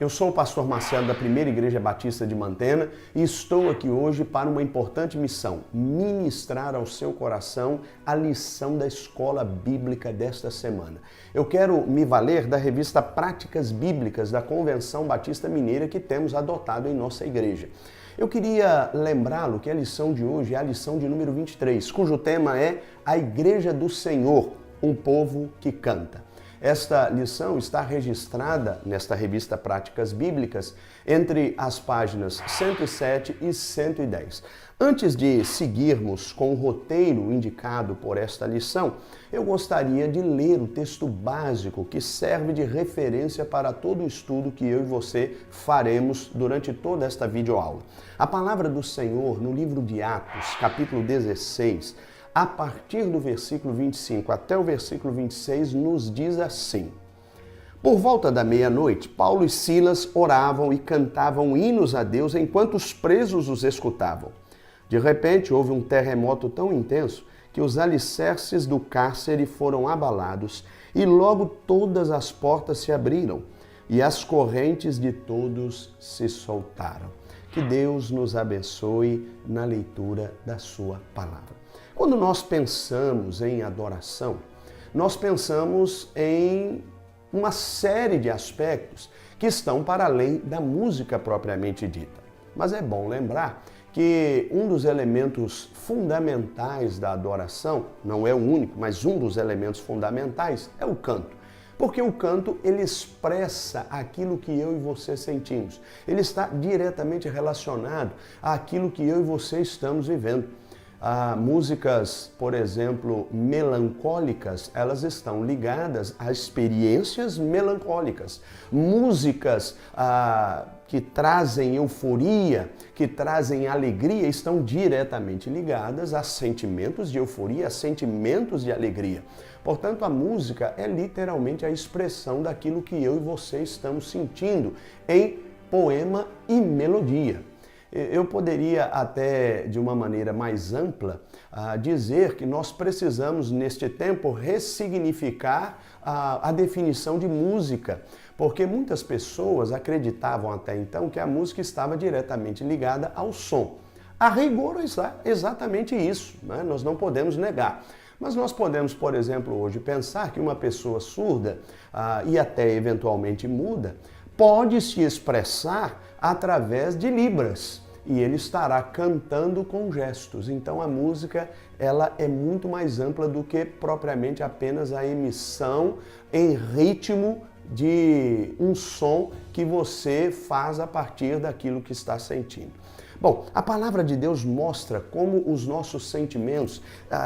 eu sou o pastor Marcelo da Primeira Igreja Batista de Mantena e estou aqui hoje para uma importante missão, ministrar ao seu coração a lição da escola bíblica desta semana. Eu quero me valer da revista Práticas Bíblicas da Convenção Batista Mineira que temos adotado em nossa igreja. Eu queria lembrá-lo que a lição de hoje é a lição de número 23, cujo tema é A Igreja do Senhor, um povo que canta. Esta lição está registrada nesta revista Práticas Bíblicas entre as páginas 107 e 110. Antes de seguirmos com o roteiro indicado por esta lição, eu gostaria de ler o texto básico que serve de referência para todo o estudo que eu e você faremos durante toda esta videoaula. A palavra do Senhor no livro de Atos, capítulo 16, a partir do versículo 25 até o versículo 26, nos diz assim: Por volta da meia-noite, Paulo e Silas oravam e cantavam hinos a Deus enquanto os presos os escutavam. De repente, houve um terremoto tão intenso que os alicerces do cárcere foram abalados e logo todas as portas se abriram e as correntes de todos se soltaram. Que Deus nos abençoe na leitura da sua palavra. Quando nós pensamos em adoração, nós pensamos em uma série de aspectos que estão para além da música propriamente dita. Mas é bom lembrar que um dos elementos fundamentais da adoração, não é o único, mas um dos elementos fundamentais é o canto. Porque o canto, ele expressa aquilo que eu e você sentimos. Ele está diretamente relacionado àquilo que eu e você estamos vivendo. Músicas, por exemplo, melancólicas, elas estão ligadas a experiências melancólicas. Músicas que trazem euforia, que trazem alegria, estão diretamente ligadas a sentimentos de euforia, a sentimentos de alegria. Portanto, a música é literalmente a expressão daquilo que eu e você estamos sentindo em poema e melodia. Eu poderia até, de uma maneira mais ampla, dizer que nós precisamos, neste tempo, ressignificar a definição de música, porque muitas pessoas acreditavam até então que a música estava diretamente ligada ao som. A rigor é exatamente isso, né? Nós não podemos negar. Mas nós podemos, por exemplo, hoje pensar que uma pessoa surda e até eventualmente muda pode se expressar através de libras. E ele estará cantando com gestos. Então a música, ela é muito mais ampla do que propriamente apenas a emissão em ritmo de um som que você faz a partir daquilo que está sentindo. Bom, a palavra de Deus mostra como os nossos sentimentos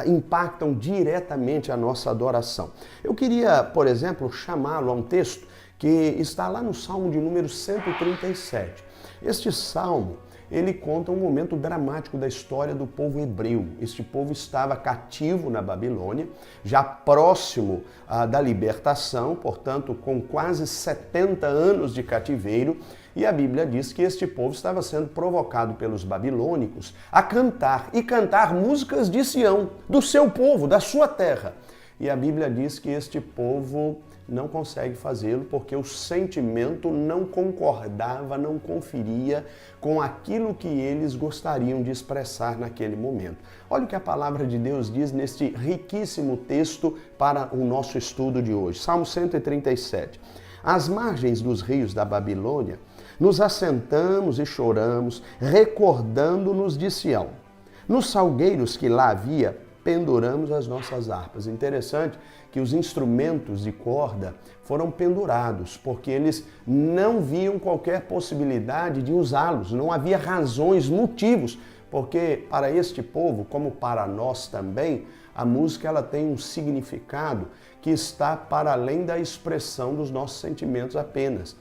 impactam diretamente a nossa adoração. Eu queria, por exemplo, chamá-lo a um texto que está lá no Salmo de número 137. Este salmo, ele conta um momento dramático da história do povo hebreu. Este povo estava cativo na Babilônia, já próximo da libertação, portanto, com quase 70 anos de cativeiro, e a Bíblia diz que este povo estava sendo provocado pelos babilônicos a cantar, e cantar músicas de Sião, do seu povo, da sua terra. E a Bíblia diz que este povo não consegue fazê-lo porque o sentimento não concordava, não conferia com aquilo que eles gostariam de expressar naquele momento. Olha o que a palavra de Deus diz neste riquíssimo texto para o nosso estudo de hoje. Salmo 137. Às margens dos rios da Babilônia, nos assentamos e choramos, recordando-nos de Sião. Nos salgueiros que lá havia, penduramos as nossas harpas. Interessante que os instrumentos de corda foram pendurados, porque eles não viam qualquer possibilidade de usá-los, não havia razões, motivos, porque para este povo, como para nós também, a música ela tem um significado que está para além da expressão dos nossos sentimentos apenas.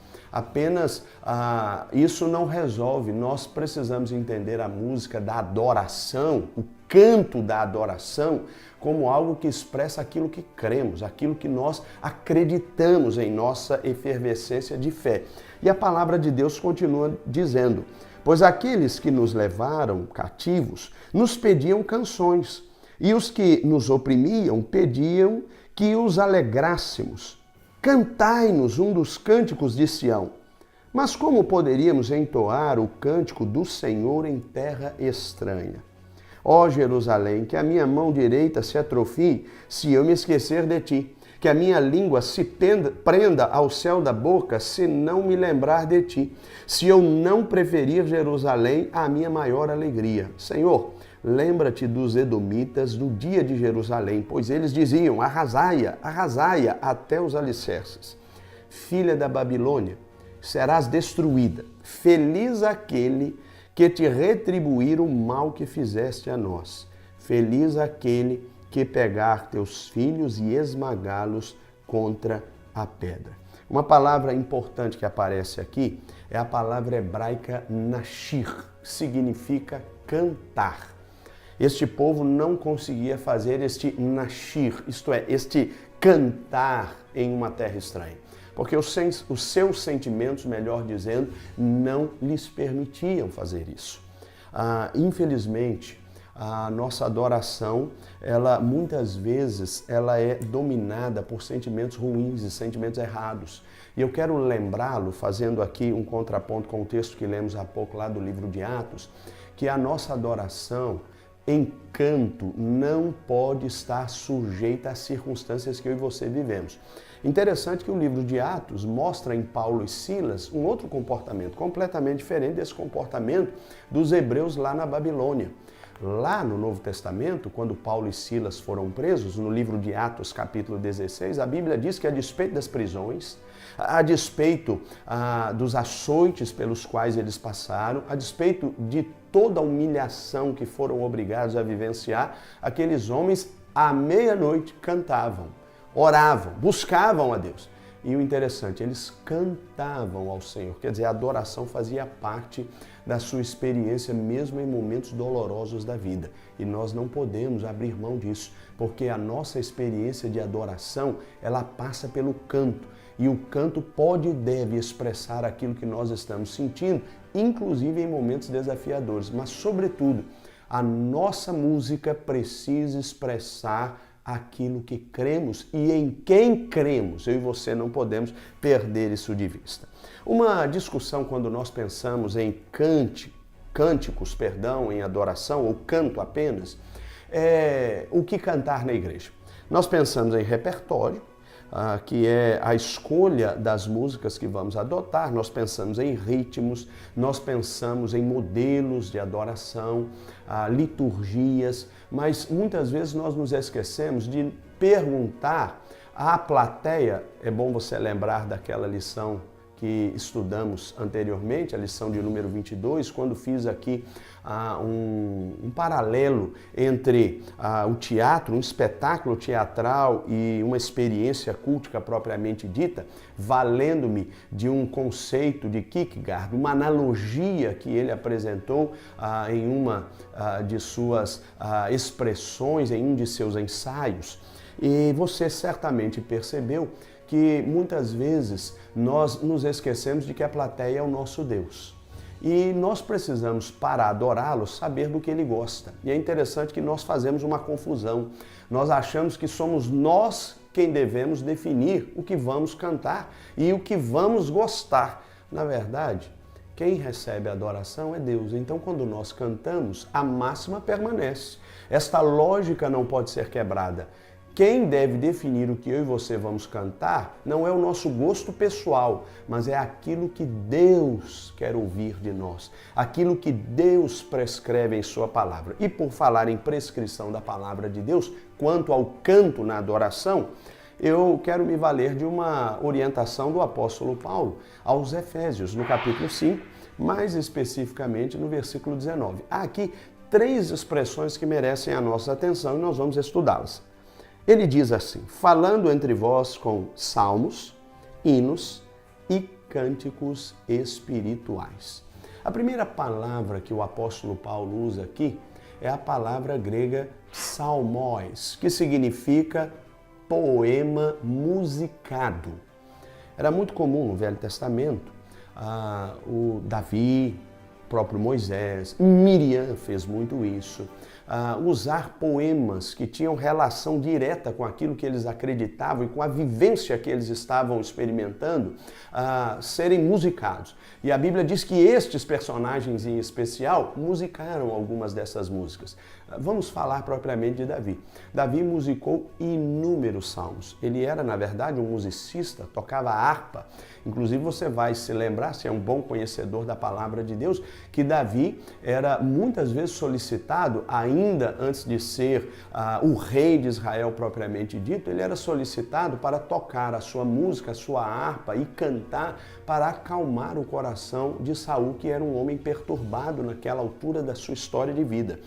Isso não resolve, nós precisamos entender a música da adoração, o canto da adoração, como algo que expressa aquilo que cremos, aquilo que nós acreditamos em nossa efervescência de fé. E a palavra de Deus continua dizendo: pois aqueles que nos levaram cativos nos pediam canções, e os que nos oprimiam pediam que os alegrássemos. Cantai-nos um dos cânticos de Sião. Mas como poderíamos entoar o cântico do Senhor em terra estranha? Ó Jerusalém, que a minha mão direita se atrofie se eu me esquecer de ti, que a minha língua se prenda ao céu da boca se não me lembrar de ti, se eu não preferir Jerusalém à minha maior alegria. Senhor, lembra-te dos edomitas do dia de Jerusalém, pois eles diziam, arrasai-a, arrasai-a até os alicerces. Filha da Babilônia, serás destruída. Feliz aquele que te retribuir o mal que fizeste a nós. Feliz aquele que pegar teus filhos e esmagá-los contra a pedra. Uma palavra importante que aparece aqui é a palavra hebraica nashir, que significa cantar. Este povo não conseguia fazer este nashir, isto é, este cantar em uma terra estranha, porque os seus sentimentos, melhor dizendo, não lhes permitiam fazer isso. Infelizmente, a nossa adoração, muitas vezes, ela é dominada por sentimentos ruins e sentimentos errados. E eu quero lembrá-lo, fazendo aqui um contraponto com o texto que lemos há pouco lá do livro de Atos, que a nossa adoração em canto não pode estar sujeita às circunstâncias que eu e você vivemos. Interessante que o livro de Atos mostra em Paulo e Silas um outro comportamento, completamente diferente desse comportamento dos hebreus lá na Babilônia. Lá no Novo Testamento, quando Paulo e Silas foram presos, no livro de Atos, capítulo 16, a Bíblia diz que a despeito das prisões, a despeito dos açoites pelos quais eles passaram, a despeito de toda a humilhação que foram obrigados a vivenciar, aqueles homens à meia-noite cantavam, oravam, buscavam a Deus. E o interessante, eles cantavam ao Senhor, quer dizer, a adoração fazia parte da sua experiência mesmo em momentos dolorosos da vida. E nós não podemos abrir mão disso, porque a nossa experiência de adoração, ela passa pelo canto. E o canto pode e deve expressar aquilo que nós estamos sentindo, inclusive em momentos desafiadores. Mas, sobretudo, a nossa música precisa expressar aquilo que cremos e em quem cremos. Eu e você não podemos perder isso de vista. Uma discussão quando nós pensamos em cânticos, em adoração ou canto apenas, é o que cantar na igreja. Nós pensamos em repertório, que é a escolha das músicas que vamos adotar, nós pensamos em ritmos, nós pensamos em modelos de adoração, liturgias, mas muitas vezes nós nos esquecemos de perguntar à plateia. É bom você lembrar daquela lição que estudamos anteriormente, a lição de número 22, quando fiz aqui um paralelo entre o teatro, um espetáculo teatral e uma experiência cultica propriamente dita, valendo-me de um conceito de Kierkegaard, uma analogia que ele apresentou em uma de suas expressões, em um de seus ensaios. E você certamente percebeu que muitas vezes nós nos esquecemos de que a plateia é o nosso Deus. E nós precisamos, para adorá-lo, saber do que ele gosta. E é interessante que nós fazemos uma confusão. Nós achamos que somos nós quem devemos definir o que vamos cantar e o que vamos gostar. Na verdade, quem recebe a adoração é Deus. Então, quando nós cantamos, a máxima permanece. Esta lógica não pode ser quebrada. Quem deve definir o que eu e você vamos cantar não é o nosso gosto pessoal, mas é aquilo que Deus quer ouvir de nós, aquilo que Deus prescreve em sua palavra. E por falar em prescrição da palavra de Deus, quanto ao canto na adoração, eu quero me valer de uma orientação do apóstolo Paulo aos Efésios, no capítulo 5, mais especificamente no versículo 19. Há aqui 3 expressões que merecem a nossa atenção e nós vamos estudá-las. Ele diz assim: falando entre vós com salmos, hinos e cânticos espirituais. A primeira palavra que o apóstolo Paulo usa aqui é a palavra grega psalmos, que significa poema musicado. Era muito comum no Velho Testamento, o Davi, o próprio Moisés, Miriam fez muito isso. usar poemas que tinham relação direta com aquilo que eles acreditavam e com a vivência que eles estavam experimentando, serem musicados. E a Bíblia diz que estes personagens em especial musicaram algumas dessas músicas. Vamos falar propriamente de Davi. Davi musicou inúmeros salmos. Ele era, na verdade, um musicista, tocava harpa. Inclusive, você vai se lembrar, se é um bom conhecedor da palavra de Deus, que Davi era muitas vezes solicitado, ainda antes de ser o rei de Israel propriamente dito, ele era solicitado para tocar a sua música, a sua harpa e cantar para acalmar o coração de Saul, que era um homem perturbado naquela altura da sua história de vida.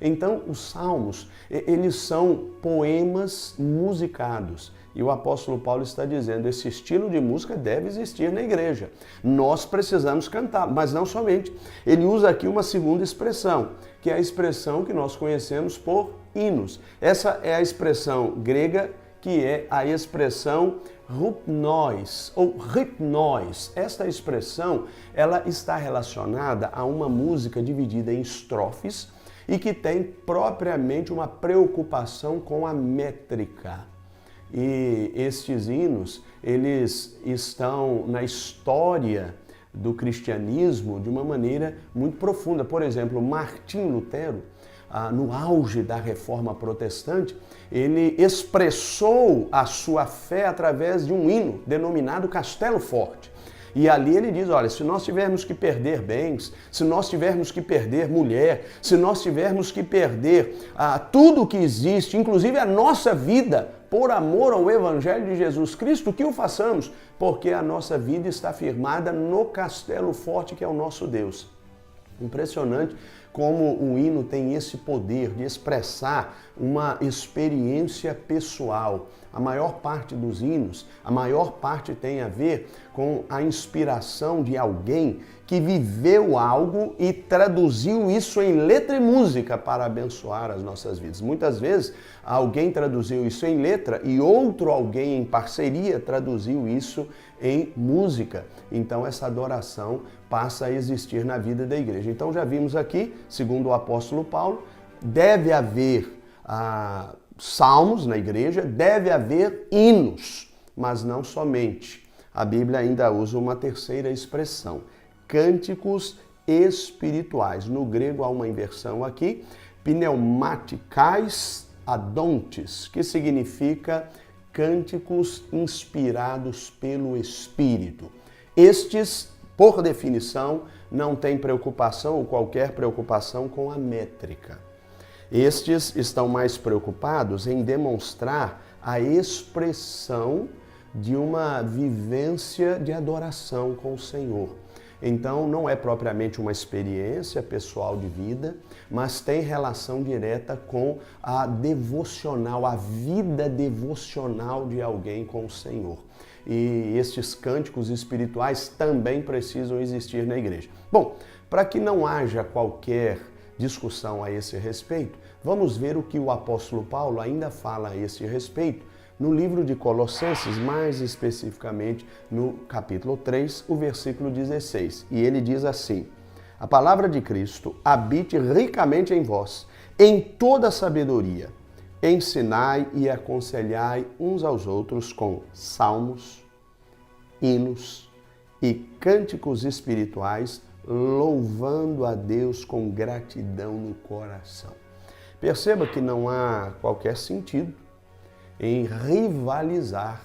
Então, os salmos, eles são poemas musicados. E o apóstolo Paulo está dizendo, esse estilo de música deve existir na igreja. Nós precisamos cantar, mas não somente. Ele usa aqui uma segunda expressão, que é a expressão que nós conhecemos por hinos. Essa é a expressão grega, que é a expressão rupnós ou ritnós. Esta expressão, ela está relacionada a uma música dividida em estrofes e que tem propriamente uma preocupação com a métrica. E estes hinos, eles estão na história do cristianismo de uma maneira muito profunda. Por exemplo, Martinho Lutero, no auge da Reforma Protestante, ele expressou a sua fé através de um hino denominado Castelo Forte. E ali ele diz, olha, se nós tivermos que perder bens, se nós tivermos que perder mulher, se nós tivermos que perder tudo o que existe, inclusive a nossa vida, por amor ao Evangelho de Jesus Cristo, que o façamos, porque a nossa vida está firmada no castelo forte que é o nosso Deus. Impressionante como o hino tem esse poder de expressar uma experiência pessoal. A maior parte dos hinos, a maior parte tem a ver com a inspiração de alguém que viveu algo e traduziu isso em letra e música para abençoar as nossas vidas. Muitas vezes alguém traduziu isso em letra e outro alguém em parceria traduziu isso em música. Então essa adoração passa a existir na vida da igreja. Então já vimos aqui, segundo o apóstolo Paulo, deve haver salmos na igreja, deve haver hinos, mas não somente. A Bíblia ainda usa uma terceira expressão, cânticos espirituais. No grego há uma inversão aqui, pneumatikais adontes, que significa cânticos inspirados pelo Espírito. Estes, por definição, não têm preocupação ou qualquer preocupação com a métrica. Estes estão mais preocupados em demonstrar a expressão de uma vivência de adoração com o Senhor. Então, não é propriamente uma experiência pessoal de vida, mas tem relação direta com a devocional, a vida devocional de alguém com o Senhor. E estes cânticos espirituais também precisam existir na igreja. Bom, para que não haja qualquer discussão a esse respeito, vamos ver o que o apóstolo Paulo ainda fala a esse respeito no livro de Colossenses, mais especificamente no capítulo 3, o versículo 16. E ele diz assim, a palavra de Cristo habite ricamente em vós, em toda sabedoria, ensinai e aconselhai uns aos outros com salmos, hinos e cânticos espirituais, louvando a Deus com gratidão no coração. Perceba que não há qualquer sentido em rivalizar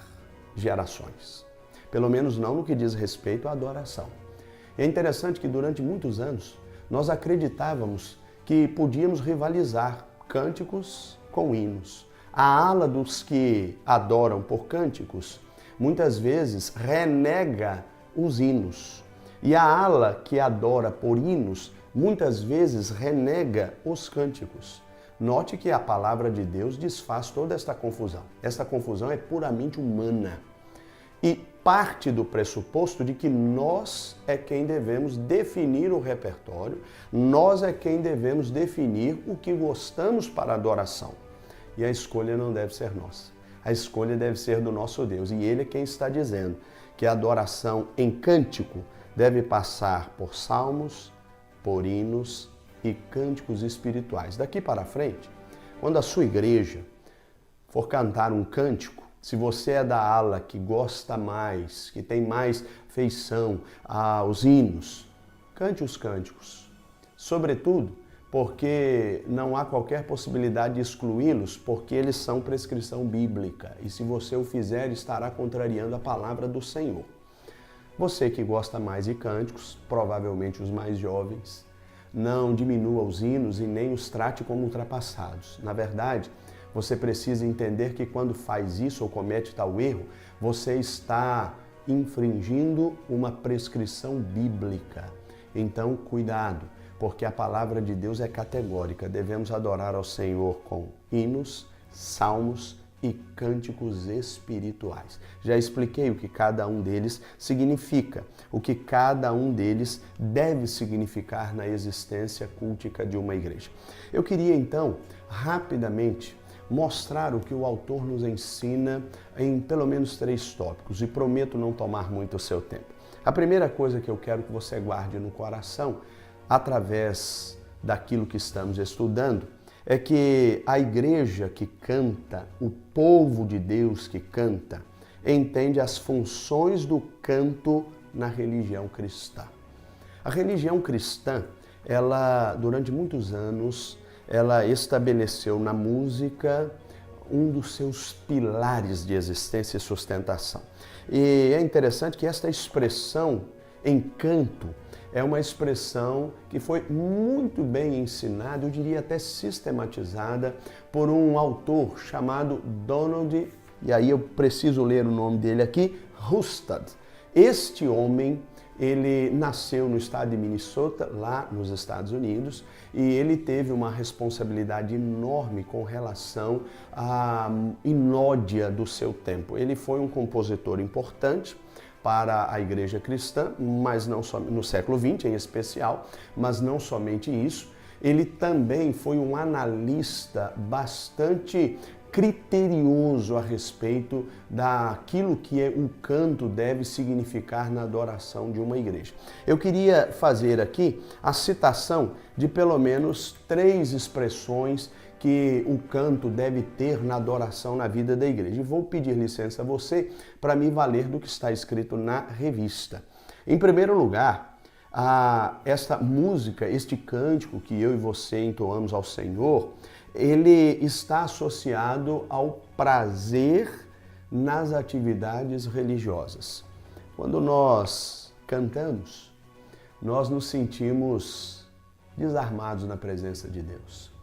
gerações, pelo menos não no que diz respeito à adoração. É interessante que durante muitos anos nós acreditávamos que podíamos rivalizar cânticos com hinos. A ala dos que adoram por cânticos muitas vezes renega os hinos. E a ala que adora por hinos muitas vezes renega os cânticos. Note que a palavra de Deus desfaz toda esta confusão. Esta confusão é puramente humana. E parte do pressuposto de que nós é quem devemos definir o repertório, nós é quem devemos definir o que gostamos para a adoração. E a escolha não deve ser nossa. A escolha deve ser do nosso Deus. E Ele é quem está dizendo que a adoração em cântico deve passar por salmos, por hinos e cânticos espirituais. Daqui para frente, quando a sua igreja for cantar um cântico, se você é da ala que gosta mais, que tem mais feição aos hinos, cante os cânticos. Sobretudo, porque não há qualquer possibilidade de excluí-los, porque eles são prescrição bíblica. E se você o fizer, estará contrariando a palavra do Senhor. Você que gosta mais de cânticos, provavelmente os mais jovens, não diminua os hinos e nem os trate como ultrapassados. Na verdade, você precisa entender que quando faz isso ou comete tal erro, você está infringindo uma prescrição bíblica. Então, cuidado, porque a palavra de Deus é categórica. Devemos adorar ao Senhor com hinos, salmos e cânticos espirituais. Já expliquei o que cada um deles significa, o que cada um deles deve significar na existência cultica de uma igreja. Eu queria então, rapidamente, mostrar o que o autor nos ensina em pelo menos 3 tópicos e prometo não tomar muito o seu tempo. A primeira coisa que eu quero que você guarde no coração, através daquilo que estamos estudando, é que a igreja que canta, o povo de Deus que canta, entende as funções do canto na religião cristã. A religião cristã, ela durante muitos anos, ela estabeleceu na música um dos seus pilares de existência e sustentação. E é interessante que esta expressão, encanto, é uma expressão que foi muito bem ensinada, eu diria até sistematizada, por um autor chamado Donald, e aí eu preciso ler o nome dele aqui, Hustad. Este homem, ele nasceu no estado de Minnesota, lá nos Estados Unidos, e ele teve uma responsabilidade enorme com relação à inódia do seu tempo. Ele foi um compositor importante para a igreja cristã, mas não só no século XX em especial, mas não somente isso. Ele também foi um analista bastante criterioso a respeito daquilo que o canto deve significar na adoração de uma igreja. Eu queria fazer aqui a citação de pelo menos 3 expressões que o canto deve ter na adoração na vida da igreja. E vou pedir licença a você para me valer do que está escrito na revista. Em primeiro lugar, esta música, este cântico que eu e você entoamos ao Senhor, ele está associado ao prazer nas atividades religiosas. Quando nós cantamos, nós nos sentimos desarmados na presença de Deus.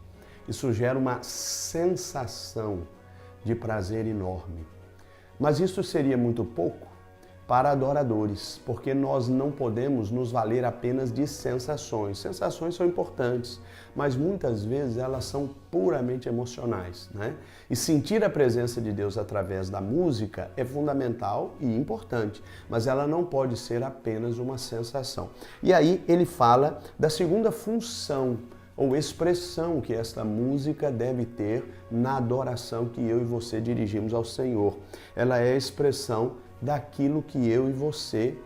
Isso gera uma sensação de prazer enorme. Mas isso seria muito pouco para adoradores, porque nós não podemos nos valer apenas de sensações. Sensações são importantes, mas muitas vezes elas são puramente emocionais, né? E sentir a presença de Deus através da música é fundamental e importante, mas ela não pode ser apenas uma sensação. E aí ele fala da segunda função ou expressão que esta música deve ter na adoração que eu e você dirigimos ao Senhor. Ela é a expressão daquilo que eu e você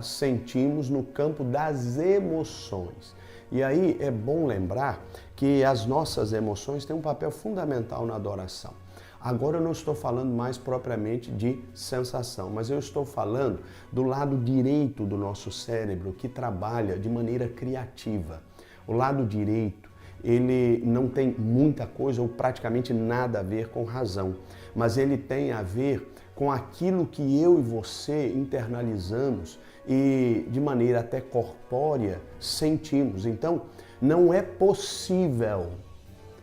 sentimos no campo das emoções. E aí é bom lembrar que as nossas emoções têm um papel fundamental na adoração. Agora eu não estou falando mais propriamente de sensação, mas eu estou falando do lado direito do nosso cérebro que trabalha de maneira criativa. O lado direito, ele não tem muita coisa ou praticamente nada a ver com razão, mas ele tem a ver com aquilo que eu e você internalizamos e de maneira até corpórea sentimos. Então, não é possível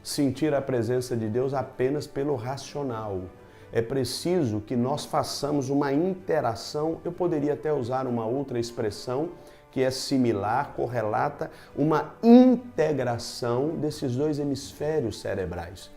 sentir a presença de Deus apenas pelo racional. É preciso que nós façamos uma interação, eu poderia até usar uma outra expressão que é similar, correlata, uma integração desses 2 hemisférios cerebrais.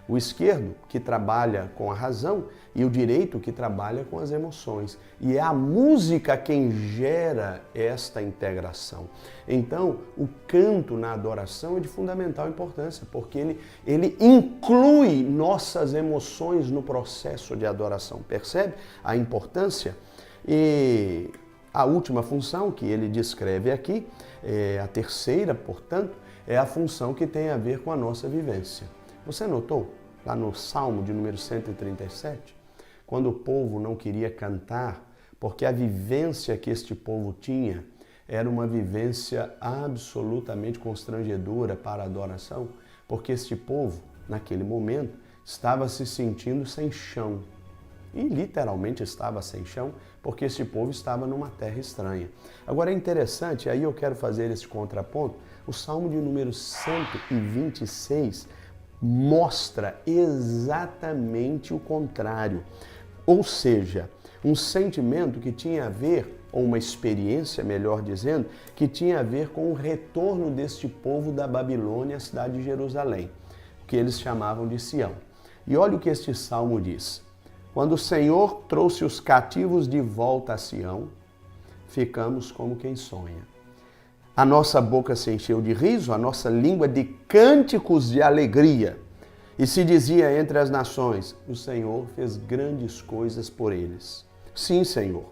O esquerdo, que trabalha com a razão, e o direito, que trabalha com as emoções. E é a música quem gera esta integração. Então, o canto na adoração é de fundamental importância, porque ele inclui nossas emoções no processo de adoração. Percebe a importância? E a última função que ele descreve aqui, a terceira, portanto, é a função que tem a ver com a nossa vivência. Você notou lá no Salmo de número 137, quando o povo não queria cantar, porque a vivência que este povo tinha era uma vivência absolutamente constrangedora para a adoração, porque este povo, naquele momento, estava se sentindo sem chão. E literalmente estava sem chão, porque este povo estava numa terra estranha. Agora é interessante, aí eu quero fazer esse contraponto, o Salmo de número 126 mostra exatamente o contrário. Ou seja, um sentimento que tinha a ver, ou uma experiência, melhor dizendo, que tinha a ver com o retorno deste povo da Babilônia à cidade de Jerusalém, que eles chamavam de Sião. E olha o que este salmo diz. Quando o Senhor trouxe os cativos de volta a Sião, ficamos como quem sonha. A nossa boca se encheu de riso, a nossa língua de cânticos de alegria. E se dizia entre as nações, o Senhor fez grandes coisas por eles. Sim, Senhor,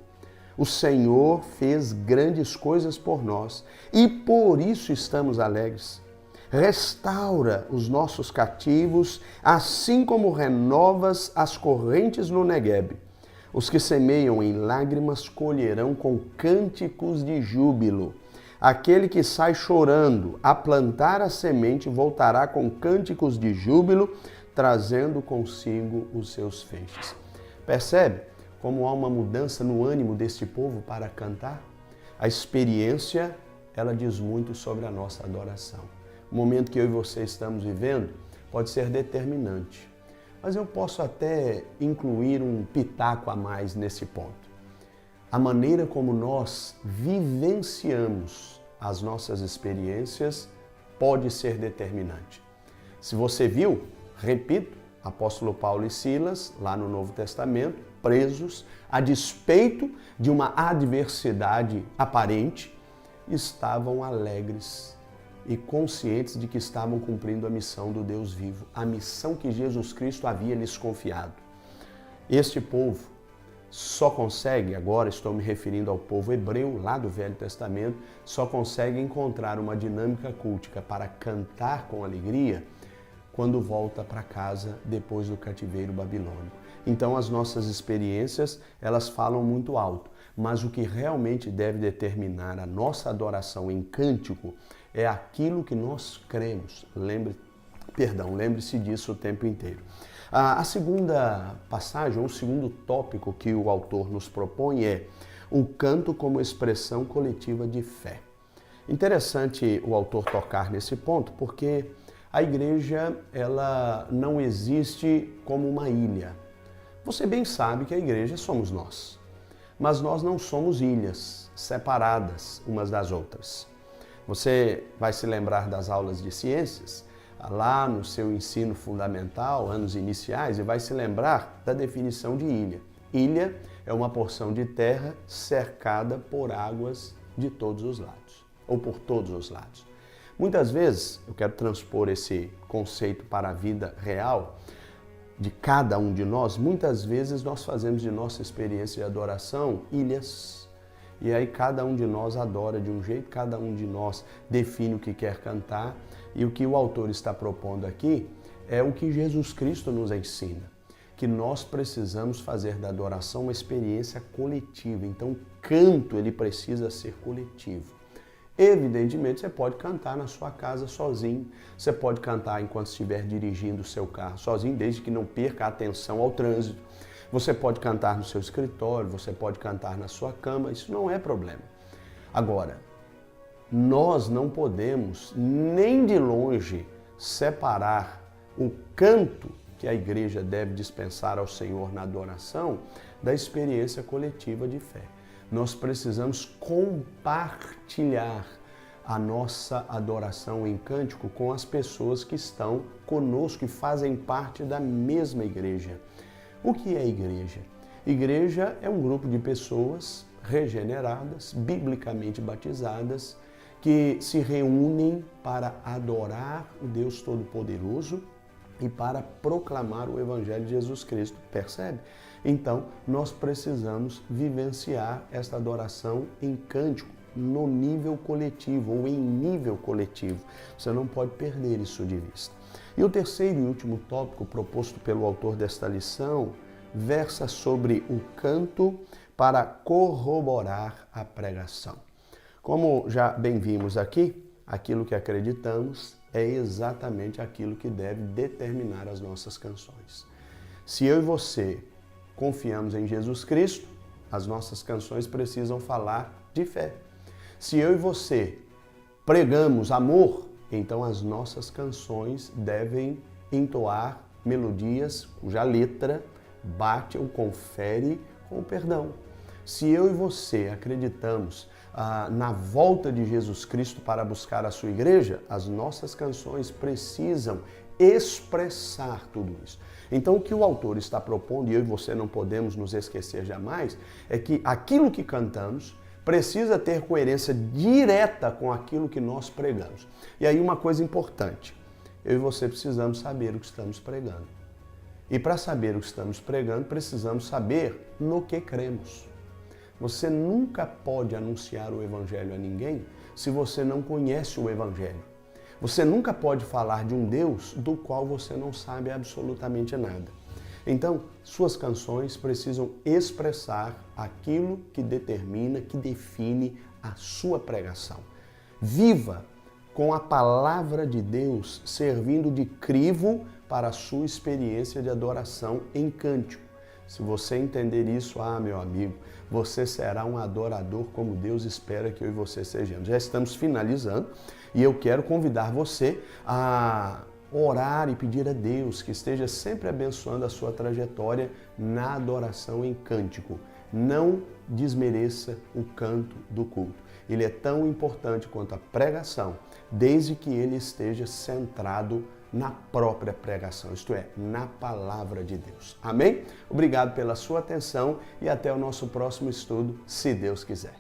o Senhor fez grandes coisas por nós e por isso estamos alegres. Restaura os nossos cativos, assim como renovas as correntes no Neguebe. Os que semeiam em lágrimas colherão com cânticos de júbilo. Aquele que sai chorando a plantar a semente voltará com cânticos de júbilo, trazendo consigo os seus feixes. Percebe como há uma mudança no ânimo deste povo para cantar? A experiência, ela diz muito sobre a nossa adoração. O momento que eu e você estamos vivendo pode ser determinante. Mas eu posso até incluir um pitaco a mais nesse ponto. A maneira como nós vivenciamos as nossas experiências pode ser determinante. Se você viu, repito, apóstolo Paulo e Silas, lá no Novo Testamento, presos, a despeito de uma adversidade aparente, estavam alegres e conscientes de que estavam cumprindo a missão do Deus vivo, a missão que Jesus Cristo havia lhes confiado. Este povo só consegue, agora estou me referindo ao povo hebreu, lá do Velho Testamento, só consegue encontrar uma dinâmica cultica para cantar com alegria quando volta para casa depois do cativeiro babilônico. Então as nossas experiências, elas falam muito alto, mas o que realmente deve determinar a nossa adoração em cântico é aquilo que nós cremos. Lembre-se disso o tempo inteiro. A segunda passagem, ou o segundo tópico que o autor nos propõe é o canto como expressão coletiva de fé. Interessante o autor tocar nesse ponto, porque a igreja, ela não existe como uma ilha. Você bem sabe que a igreja somos nós, mas nós não somos ilhas separadas umas das outras. Você vai se lembrar das aulas de ciências, lá no seu ensino fundamental, anos iniciais, e vai se lembrar da definição de ilha. Ilha é uma porção de terra cercada por águas de todos os lados, ou por todos os lados. Muitas vezes, eu quero transpor esse conceito para a vida real de cada um de nós, muitas vezes nós fazemos de nossa experiência de adoração ilhas. E aí cada um de nós adora de um jeito, cada um de nós define o que quer cantar. E o que o autor está propondo aqui é o que Jesus Cristo nos ensina, que nós precisamos fazer da adoração uma experiência coletiva. Então, o canto, ele precisa ser coletivo. Evidentemente, você pode cantar na sua casa sozinho, você pode cantar enquanto estiver dirigindo o seu carro sozinho, desde que não perca a atenção ao trânsito. Você pode cantar no seu escritório, você pode cantar na sua cama, isso não é problema. Agora, nós não podemos nem de longe separar o canto que a igreja deve dispensar ao Senhor na adoração da experiência coletiva de fé. Nós precisamos compartilhar a nossa adoração em cântico com as pessoas que estão conosco e fazem parte da mesma igreja. O que é igreja? Igreja é um grupo de pessoas regeneradas, biblicamente batizadas, que se reúnem para adorar o Deus Todo-Poderoso e para proclamar o Evangelho de Jesus Cristo, percebe? Então, nós precisamos vivenciar esta adoração em cântico, no nível coletivo ou em nível coletivo. Você não pode perder isso de vista. E o terceiro e último tópico proposto pelo autor desta lição versa sobre o canto para corroborar a pregação. Como já bem vimos aqui, aquilo que acreditamos é exatamente aquilo que deve determinar as nossas canções. Se eu e você confiamos em Jesus Cristo, as nossas canções precisam falar de fé. Se eu e você pregamos amor, então as nossas canções devem entoar melodias cuja letra bate ou confere com o perdão. Se eu e você acreditamos na volta de Jesus Cristo para buscar a sua igreja, as nossas canções precisam expressar tudo isso. Então o que o autor está propondo, e eu e você não podemos nos esquecer jamais, é que aquilo que cantamos precisa ter coerência direta com aquilo que nós pregamos. E aí uma coisa importante, eu e você precisamos saber o que estamos pregando. E para saber o que estamos pregando, precisamos saber no que cremos. Você nunca pode anunciar o Evangelho a ninguém se você não conhece o Evangelho. Você nunca pode falar de um Deus do qual você não sabe absolutamente nada. Então, suas canções precisam expressar aquilo que determina, que define a sua pregação. Viva com a palavra de Deus servindo de crivo para a sua experiência de adoração em cântico. Se você entender isso, meu amigo, você será um adorador como Deus espera que eu e você sejamos. Já estamos finalizando e eu quero convidar você a orar e pedir a Deus que esteja sempre abençoando a sua trajetória na adoração em cântico. Não desmereça o canto do culto. Ele é tão importante quanto a pregação, desde que ele esteja centrado na própria pregação, isto é, na palavra de Deus. Amém? Obrigado pela sua atenção e até o nosso próximo estudo, se Deus quiser.